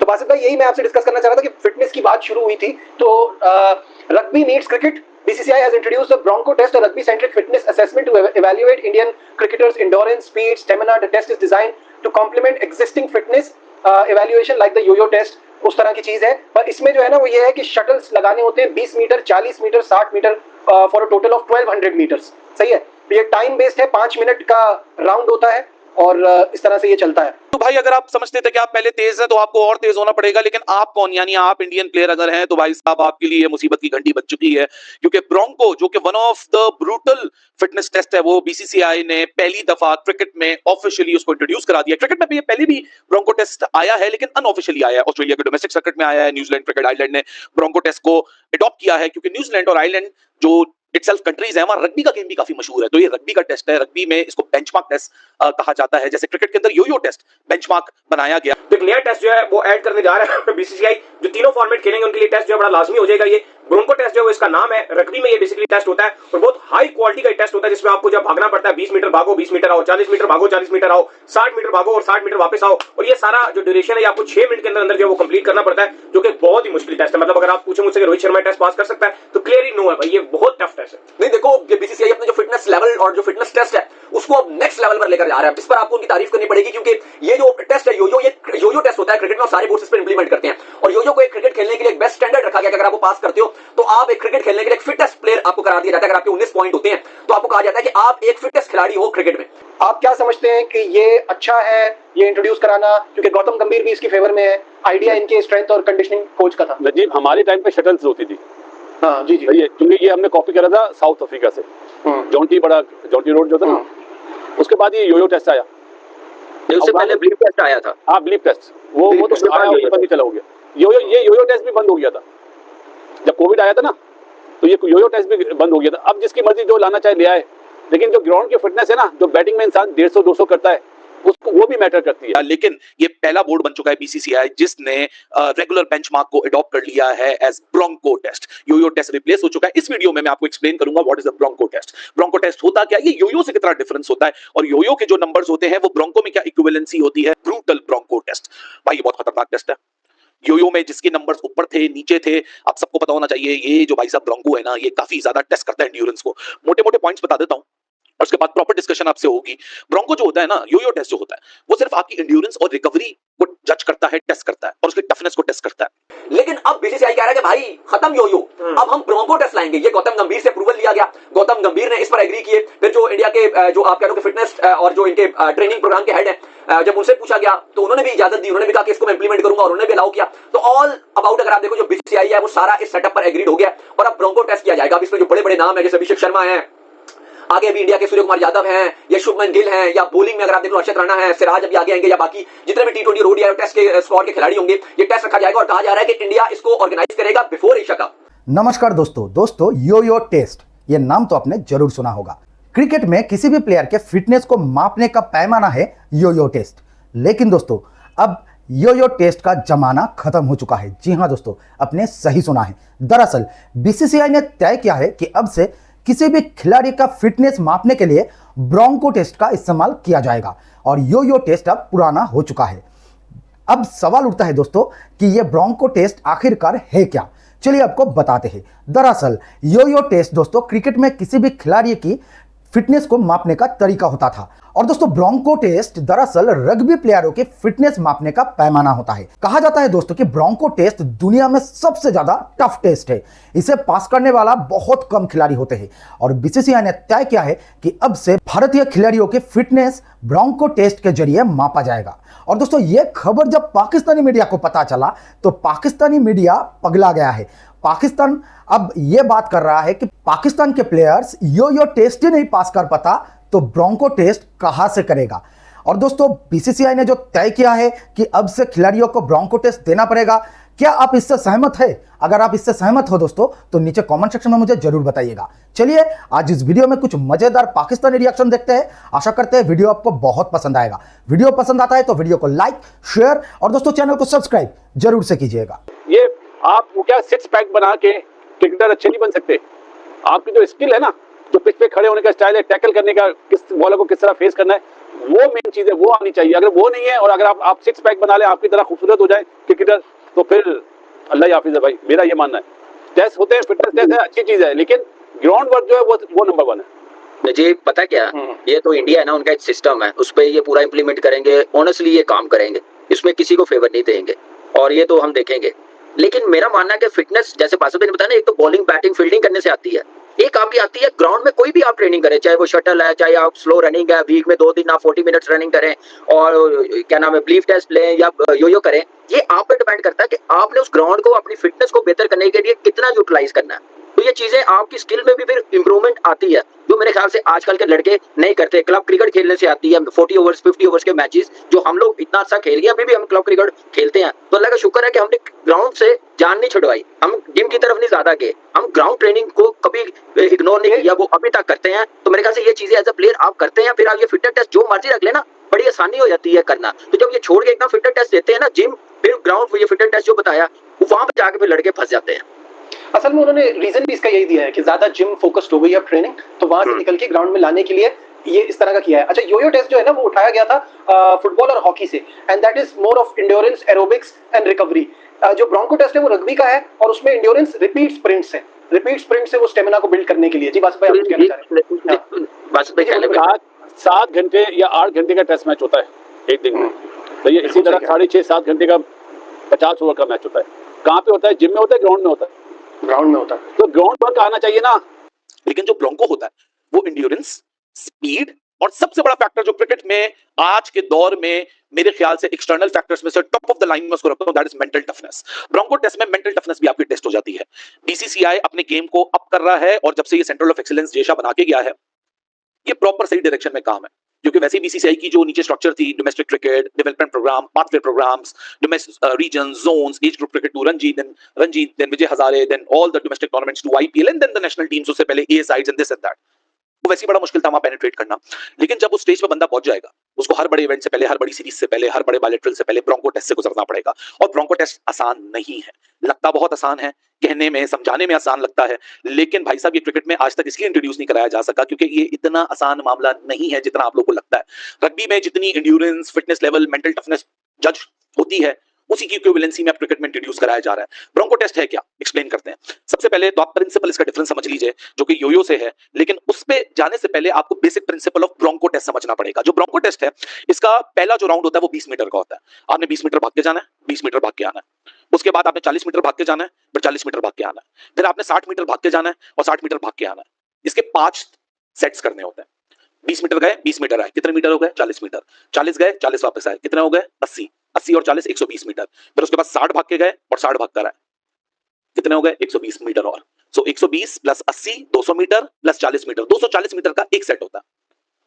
तो बासित भाई यही मैं आपसे डिस्कस करना चाह रहा था कि फिटनेस की बात शुरू हुई थी, तो rugby meets cricket, BCCI has introduced the Bronco test, a rugby-centric fitness assessment to evaluate Indian cricketers' endurance, speed, stamina. The test is designed to complement existing fitness evaluation like the yo-yo test. उस तरह की चीज है, पर इसमें जो है ना वो ये है कि शटल्स लगाने होते हैं 20 metre, 40 metre, 60 metre for a total of 1200 metres. सही है, तो ये टाइम बेस्ड है, 5 मिनट का राउंड होता है और इस तरह से ये चलता है। तो भाई अगर आप समझते थे कि आप पहले तेज हैं तो आपको और तेज होना पड़ेगा, लेकिन आप कौन, यानी आप इंडियन प्लेयर अगर हैं तो भाई साहब आपके लिए मुसीबत की घंटी बज चुकी है, क्योंकि ब्रोंको जो कि one of the brutal fitness test है, वो BCCI ने पहली दफा क्रिकेट में ऑफिशियली उसको इंट्रोड्यूस करा दिया। क्रिकेट में भी पहले भी ब्रोंको टेस्ट आया है, लेकिन अनऑफिशियली आया है। ऑस्ट्रेलिया के डोमेस्टिक सर्किट में आया है, न्यूजीलैंड क्रिकेट आइलैंड ने ब्रोंको टेस्ट को अडॉप्ट किया है, क्योंकि न्यूजीलैंड और आइलैंड जो इटसेल्फ कंट्रीज है, वहां रग्बी का गेम भी काफी मशहूर है। तो ये रग्बी का टेस्ट है, रग्बी में इसको बेंचमार्क टेस्ट कहा जाता है। जैसे क्रिकेट के अंदर यो-यो टेस्ट बेंचमार्क बनाया गया, तो एक नया टेस्ट जो है वो ऐड करने जा रहा है BCCI। जो तीनों फॉर्मेट खेलेंगे उनके लिए टेस्ट जो है बड़ा लाजमी हो जाएगा। ये ब्रोंको टेस्ट जो है इसका नाम है, रग्बी में ये बेसिकली टेस्ट होता है और बहुत हाई क्वालिटी का टेस्ट होता है, जिसमें आपको जब भागना पड़ता है 20 मीटर भागो, 20 मीटर आओ, 40 मीटर भागो, 40 मीटर आओ, 60 मीटर भागो और 60 मीटर वापस आओ। और ये सारा जो ड्यूरेशन है आपको 6 मिनट के अंदर अंदर जो है वो कंप्लीट करना पड़ता है, जो कि बहुत ही मुश्किल टेस्ट है। मतलब अगर आप पूछे मुझसे रोहित शर्मा टेस्ट पास कर सकता है तो क्लियरली नो है भाई, ये बहुत टफ टेस्ट है। नहीं देखो, ये BCCI अपने जो फिटनेस लेवल और जो फिटनेस टेस्ट है उसको अब नेक्स्ट लेवल पर लेकर जा रहा है। इस पर आपको उनकी तारीफ करनी पड़ेगी, क्योंकि ये जो टेस्ट है यो-यो टेस्ट होता है क्रिकेट में, और सारे बोर्ड्स इस पर इंप्लीमेंट करते हैं। और यो-यो को एक क्रिकेट खेलने के लिए एक बेस्ट स्टैंडर्ड रखा गया कि अगर आप वो पास करते हो तो आप एक क्रिकेट खेलने के लिए एक फिटेस्ट प्लेयर आपको करार दिया जाता है। अगर आपके 19 पॉइंट होते हैं तो आपको कहा जाता है कि आप एक फिटेस्ट खिलाड़ी हो क्रिकेट में। आप क्या समझते हैं कि ये अच्छा है ये इंट्रोड्यूस कराना, क्योंकि गौतम गंभीर भी इसकी फेवर में है? आइडिया इनके स्ट्रेंथ और कंडीशनिंग कोच का था। नजीब, हमारे टाइम पे शटल्स होती थी। हाँ जी जी, क्योंकि ये हमने कॉपी करा था साउथ अफ्रीका से, जॉन्टी रोड जो था ना, उसके बाद ये यो-यो टेस्ट आया। उससे पहले ब्लीप टेस्ट आया था। हाँ, ब्लीप टेस्ट वो तो आया, बंद ही चला हो गया। यो-यो टेस्ट भी बंद हो गया था जब कोविड आया था ना, तो ये यो-यो टेस्ट भी बंद हो गया था। अब जिसकी मर्जी जो लाना चाहे ले आए, लेकिन जो ग्राउंड की फिटनेस है ना, जो बैटिंग में इंसान 150-200 करता है, उसको वो भी मैटर करती है। लेकिन ये पहला बोर्ड बन चुका है BCCI जिसने रेगुलर बेंचमार्क को अडॉप्ट कर लिया है as Bronco test. Yo-yo test replace हो चुका है। इस वीडियो में मैं आपको एक्सप्लेन करूंगा what is the Bronco test. Bronco test होता क्या, ये यो-यो से कितना डिफरेंस होता है, और यो-यो के जो नंबर्स होते हैं वो ब्रोंको में क्या इक्विवेलेंसी होती है। ब्रूटल ब्रोंको टेस्ट भाई, ये बहुत खतरनाक टेस्ट है। यो-यो में जिसके नंबर्स ऊपर थे नीचे थे, आप सबको पता होना चाहिए। ये जो भाई साहब ब्रोंको है ना, ये काफी ज्यादा टेस्ट करता है एंड्योरेंस को। मोटे मोटे पॉइंट्स बता देता हूं और उसके बाद प्रॉपर डिस्कशन आपसे होगी। ब्रोंको जो होता है ना, यो-यो टेस्ट जो होता है, वो सिर्फ आपकी एंड्योरेंस और रिकवरी को जज करता है, टेस्ट करता है, और उसकी टफनेस को टेस्ट करता है। लेकिन अब BCCI कह रहा है कि भाई खत्म यो-यो, अब हम ब्रोंको टेस्ट लाएंगे। ये गौतम गंभीर से अप्रूवल लिया गया, गौतम गंभीर ने इस पर एग्री किए। फिर जो इंडिया के जो आप कह रहे हो फिटनेस और जो इनके ट्रेनिंग प्रोग्राम के हेड है, जब उनसे पूछा गया तो उन्होंने भी इजाजत दी, उन्होंने भी कहा कि इसको मैं इंप्लीमेंट करूंगा, और उन्होंने भी अलाउ किया। तो ऑल अबाउट अगर आप देखो जो BCCI है वो सारा इस सेटअप पर एग्रीड हो गया, और अब ब्रोंको टेस्ट किया जाएगा। अब इसमें जो बड़े बड़े नाम है, जैसे अभिषेक शर्मा है, आगे अभी इंडिया के सूर्य कुमार यादव हैं, या शुभमन गिल हैं, या बॉलिंग में अगर आप देख लो अर्षद राणा है, सिराज अभी आगे आएंगे, या बाकी जितने भी T20 ODI टेस्ट के स्क्वाड के खिलाड़ी होंगे, ये टेस्ट रखा जाएगा। और कहा जा रहा है कि इंडिया इसको ऑर्गेनाइज करेगा बिफोर एशिया कप। नमस्कार दोस्तों, यो-यो टेस्ट, ये नाम तो आपने जरूर सुना होगा। क्रिकेट में किसी भी प्लेयर के फिटनेस को मापने का पैमाना है यो-यो टेस्ट। लेकिन दोस्तों, अब यो-यो टेस्ट का जमाना खत्म हो चुका है। जी हाँ दोस्तों, आपने सही सुना है। दरअसल BCCI ने तय किया है कि अब से किसी भी खिलाड़ी का फिटनेस मापने के लिए ब्रोंको टेस्ट का इस्तेमाल किया जाएगा, और यो-यो टेस्ट अब पुराना हो चुका है। अब सवाल उठता है दोस्तों कि यह ब्रोंको टेस्ट आखिरकार है क्या। चलिए आपको बताते हैं। दरअसल यो-यो टेस्ट दोस्तों क्रिकेट में किसी भी खिलाड़ी की फिटनेस को मापने का तरीका होता था, और दोस्तों ब्रोंको टेस्ट दरअसल रग्बी प्लेयरों के फिटनेस मापने का पैमाना होता है। कहा जाता है दोस्तों कि ब्रोंको टेस्ट दुनिया में सबसे ज्यादा टफ टेस्ट है। इसे पास करने वाला बहुत कम खिलाड़ी होते हैं, और BCCI ने तय किया है कि अब से भारतीय खिलाड़ियों के फिटनेस ब्रोंको टेस्ट के जरिए मापा जाएगा। और दोस्तों ये खबर जब पाकिस्तानी मीडिया को पता चला तो पाकिस्तानी मीडिया पगला गया है। पाकिस्तान अब यह बात कर रहा है कि पाकिस्तान के प्लेयर्स यो-यो टेस्ट ही नहीं पास कर पाता तो ब्रोंको टेस्ट कहां से करेगा। और दोस्तों BCCI ने जो तय किया है कि अब से खिलाड़ियों को ब्रोंको टेस्ट देना पड़ेगा, क्या आप इससे सहमत है? अगर आप इससे सहमत हो दोस्तों तो नीचे कमेंट सेक्शन में मुझे जरूर बताइएगा। चलिए आज इस वीडियो में कुछ मजेदार पाकिस्तानी रिएक्शन देखते हैं। आशा करते हैं वीडियो आपको बहुत पसंद आएगा। वीडियो पसंद आता है तो वीडियो को लाइक, शेयर और दोस्तों चैनल को सब्सक्राइब जरूर से कीजिएगा। ये आप क्या सिक्स पैक बना के क्रिकेटर अच्छे नहीं बन सकते। आपकी जो स्किल है ना, जो पिच पे खड़े होने का स्टाइल है, टैकल करने का, किस बॉलर को किस तरह फेस करना है, वो मेन चीज है, वो आनी चाहिए। अगर वो नहीं है और अगर आप सिक्स पैक बना ले, आपकी तरह खूबसूरत हो जाए क्रिकेटर, तो फिर अल्लाह ही हाफिज है भाई, मेरा ये मानना है। टेस्ट होते हैं, फिटनेस टेस्ट है, अच्छी चीज है, लेकिन ग्राउंड वर्क जो है वो नंबर वन है। जी पता क्या, ये तो इंडिया है ना, उनका एक सिस्टम है, उस पर ये पूरा इंप्लीमेंट करेंगे, ऑनेस्टली ये काम करेंगे, इसमें किसी को फेवर नहीं देंगे, और ये तो हम देखेंगे। लेकिन मेरा मानना है कि फिटनेस, जैसे पासो ने बताया ना, एक तो बॉलिंग बैटिंग फील्डिंग करने से आती है, एक आपकी आती है ग्राउंड में कोई भी आप ट्रेनिंग करें, चाहे वो शटल है, चाहे आप स्लो रनिंग है, वीक में 2 दिन आप 40 मिनट्स रनिंग करें, और क्या नाम है ब्लीफ टेस्ट लें या यो करें, ये आप पे डिपेंड करता है कि आपने उस ग्राउंड को अपनी फिटनेस को बेहतर करने के लिए कितना यूटिलाइज करना है। तो ये चीजें आपकी स्किल में भी फिर इंप्रूवमेंट आती है, जो मेरे ख्याल से आजकल के लड़के नहीं करते। क्लब क्रिकेट खेलने से आती है, 40 ओवर्स 50 ओवर्स के मैचेस जो हम लोग इतना अच्छा खेल गए, अभी भी हम क्लब क्रिकेट खेलते हैं, तो अल्लाह का शुक्र है कि हमने ग्राउंड से जान नहीं छुड़वाई, हम जिम की तरफ नहीं ज्यादा गए, हम ग्राउंड ट्रेनिंग को कभी इग्नोर नहीं किया, वो अभी तक करते हैं। तो मेरे ख्याल से ये चीजें एज अ प्लेयर आप करते हैं, फिर आप ये फिटनेस टेस्ट जो मर्जी रख लेना, बड़ी आसानी हो जाती है करना। तो जब ये छोड़ के एकदम फिटनेस टेस्ट देते हैं ना, जिम फिर ग्राउंड, ये फिटनेस टेस्ट जो बताया, वहां पर जाके फिर लड़के फंस जाते हैं। असल में उन्होंने रीजन भी इसका यही दिया है कि ज्यादा जिम फोकस्ड हो गई है ट्रेनिंग, तो वहां से निकल के ग्राउंड में लाने के लिए ये इस तरह का किया है। अच्छा, योयो टेस्ट जो है ना, वो उठाया गया था फुटबॉल और हॉकी से, and that is more of endurance, aerobics and recovery. जो ब्रोंको टेस्ट है वो रग्बी का है, और उसमें एंड्योरेंस रिपीट स्प्रिंट्स है, रिपीट स्प्रिंट से वो स्टेमिना को बिल्ड करने के लिए। जी बासु भाई, आप कुछ कहना चाह रहे हैं? 7 घंटे या 8 घंटे का टेस्ट मैच होता है एक दिन में, तो ये इसी तरह 6.5-7 घंटे का 50 ओवर का मैच होता है। कहाँ पे होता है? जिम में होता है, ग्राउंड में होता है? ग्राउंड में होता है। तो ग्राउंड वर्क आना चाहिए ना। लेकिन जो ब्रोंको होता है वो इंड्योरेंस, स्पीड, और सबसे बड़ा फैक्टर जो क्रिकेट में आज के दौर में मेरे ख्याल से एक्सटर्नल फैक्टर्स में से टॉप ऑफ द लाइन में उसको रखता हूं, that is mental toughness. Bronco test में मेंटल टफनेस भी आपकी टेस्ट हो जाती है। बीसीसीआई अपने गेम को अप कर रहा है, और जब से ये सेंटर ऑफ एक्सीलेंस जेशा बना के गया है, ये प्रॉपर सही डायरेक्शन में काम है। क्योंकि वैसे बीसीसीआई की जो नीचे स्ट्रक्चर थी, domestic cricket development program, pathway programs, region, zones, age group cricket to Ranji, then Vijay Hazare, then all the domestic tournaments to IPL, and then the national teams, उससे पहले A sides and this and that, वो वैसे ही बड़ा मुश्किल था वहां penetrate करना। लेकिन जब उस स्टेज पे बंदा पहुंच जाएगा, उसको हर बड़े इवेंट से पहले, हर बड़ी सीरीज से पहले, हर बड़े बायलैटरल से पहले ब्रोंको टेस्ट से गुजरना पड़ेगा। और ब्रोंको टेस्ट आसान नहीं है, लगता बहुत आसान है, कहने में समझाने में आसान लगता है, लेकिन भाई साहब ये क्रिकेट में आज तक इसलिए इंट्रोड्यूस नहीं कराया जा सका क्योंकि ये इतना आसान मामला नहीं है जितना आप लोगों को लगता है। रग्बी में जितनी endurance, fitness level, mental toughness जज होती है, उसी की इक्विवेलेंसी में क्रिकेट में इंट्रोड्यूस कराया जा रहा है। ब्रोंको टेस्ट है क्या, एक्सप्लेन करते हैं। सबसे पहले तो आप प्रिंसिपल इसका डिफरेंस समझ लीजिए, जो कि योयो से है, लेकिन उस पे जाने से पहले आपको basic principle of Bronco test समझना पड़ेगा। जो ब्रोंको टेस्ट है, इसका पहला जो राउंड होता है वो 20 मीटर का होता है। आपने 20 मीटर भाग के जाना है, 20 मीटर भाग के आना है। उसके बाद आपने 40 मीटर भाग के जाना है, फिर 40 मीटर भाग के आना है। फिर आपने 60 मीटर भाग के जाना है और 60 मीटर भाग के आना है। इसके 5 सेट्स करने होते हैं। 20 मीटर गए, 20 मीटर आए, कितने मीटर हो गए? 40 मीटर। 40 गए, 40 वापस आए, कितने हो गए? 80। 80 और 40 120 मीटर। फिर उसके बाद 60 भाग के गए और 60 भाग कर आए, कितने हो गए? 120 मीटर। और so 120 plus 80 200 metre plus 40 metre, 240 metre का एक सेट होता है।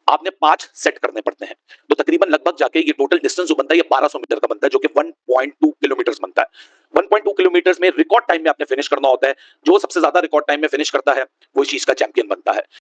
आपने 5 सेट करने पड़ते हैं, तो तकरीबन लगभग जाके ये टोटल डिस्टेंस जो बनता है ये 1200 मीटर का बनता है, जो कि 1.2 किलोमीटर बनता है। 1.2 किलोमीटर में रिकॉर्ड टाइम में आपने फिनिश करना होता है। जो सबसे ज्यादा रिकॉर्ड टाइम में फिनिश करता है वो इस चीज का चैंपियन बनता है।